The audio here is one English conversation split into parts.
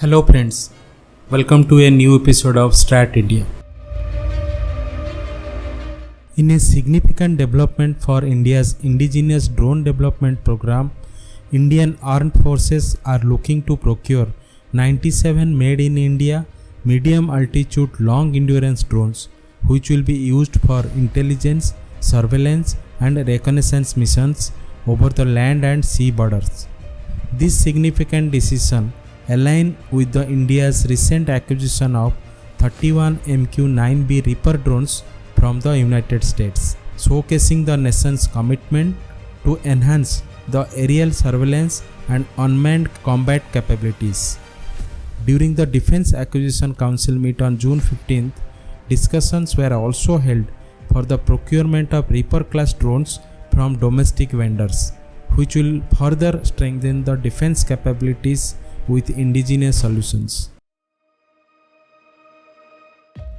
Hello friends, welcome to a new episode of STRATINDIA. In a significant development for India's indigenous drone development program, Indian Armed Forces are looking to procure 97 made in India medium altitude long endurance drones which will be used for intelligence, surveillance and reconnaissance missions over the land and sea borders. This significant decision aligns with the India's recent acquisition of 31 MQ-9B Reaper drones from the United States, showcasing the nation's commitment to enhance the aerial surveillance and unmanned combat capabilities. During the Defense Acquisition Council meet on June 15th, discussions were also held for the procurement of Reaper class drones from domestic vendors, which will further strengthen the defense capabilities with indigenous solutions.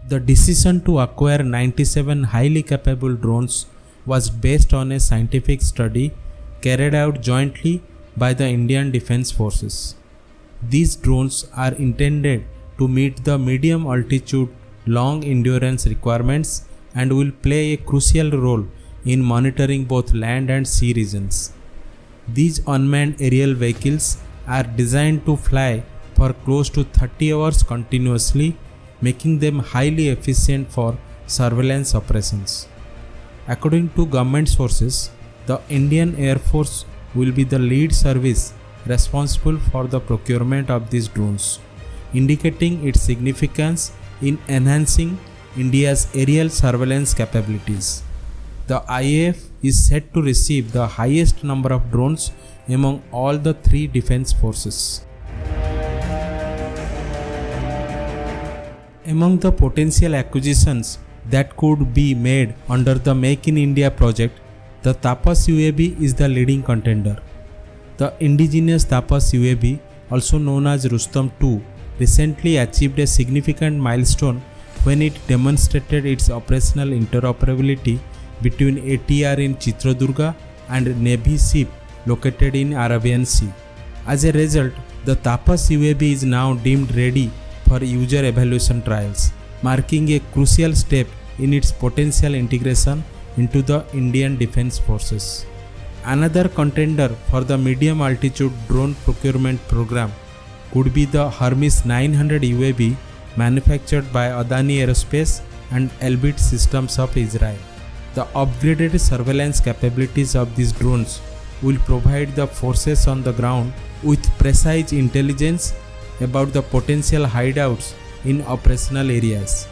The decision to acquire 97 highly capable drones was based on a scientific study carried out jointly by the Indian Defence Forces. These drones are intended to meet the medium altitude long endurance requirements and will play a crucial role in monitoring both land and sea regions. These unmanned aerial vehicles are designed to fly for close to 30 hours continuously, making them highly efficient for surveillance operations. According to government sources, the Indian Air Force will be the lead service responsible for the procurement of these drones, indicating its significance in enhancing India's aerial surveillance capabilities. The IAF is set to receive the highest number of drones among all the three defense forces. Among the potential acquisitions that could be made under the Make in India project, the Tapas UAV is the leading contender. The indigenous Tapas UAV, also known as Rustam II, recently achieved a significant milestone when it demonstrated its operational interoperability between ATR in Chitradurga and Navy ship located in Arabian Sea. As a result, the Tapas UAV is now deemed ready for user evaluation trials, marking a crucial step in its potential integration into the Indian Defence Forces. Another contender for the medium altitude drone procurement program could be the Hermes 900 UAV manufactured by Adani Aerospace and Elbit Systems of Israel. The upgraded surveillance capabilities of these drones will provide the forces on the ground with precise intelligence about the potential hideouts in operational areas.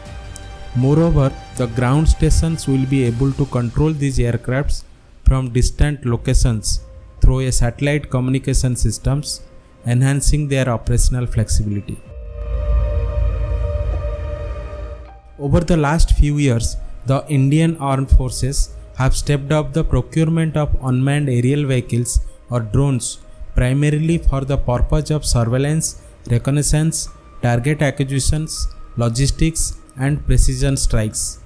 Moreover, the ground stations will be able to control these aircrafts from distant locations through a satellite communication systems, enhancing their operational flexibility. Over the last few years, the Indian Armed Forces have stepped up the procurement of unmanned aerial vehicles or drones primarily for the purpose of surveillance, reconnaissance, target acquisitions, logistics and precision strikes.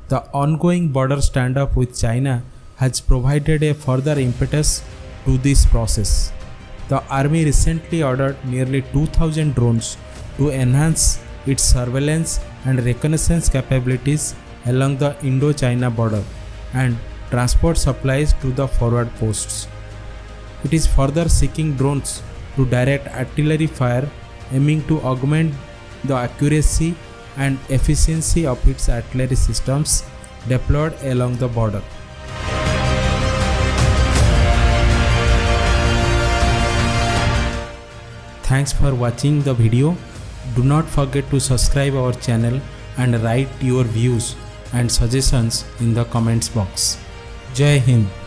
The ongoing border standoff with China has provided a further impetus to this process. The Army recently ordered nearly 2,000 drones to enhance its surveillance and reconnaissance capabilities along the Indo-China border and transport supplies to the forward posts. It is further seeking drones to direct artillery fire, aiming to augment the accuracy and efficiency of its artillery systems deployed along the border. Thanks for watching the video. Do not forget to subscribe our channel and write your views and suggestions in the comments box. Jai Hind.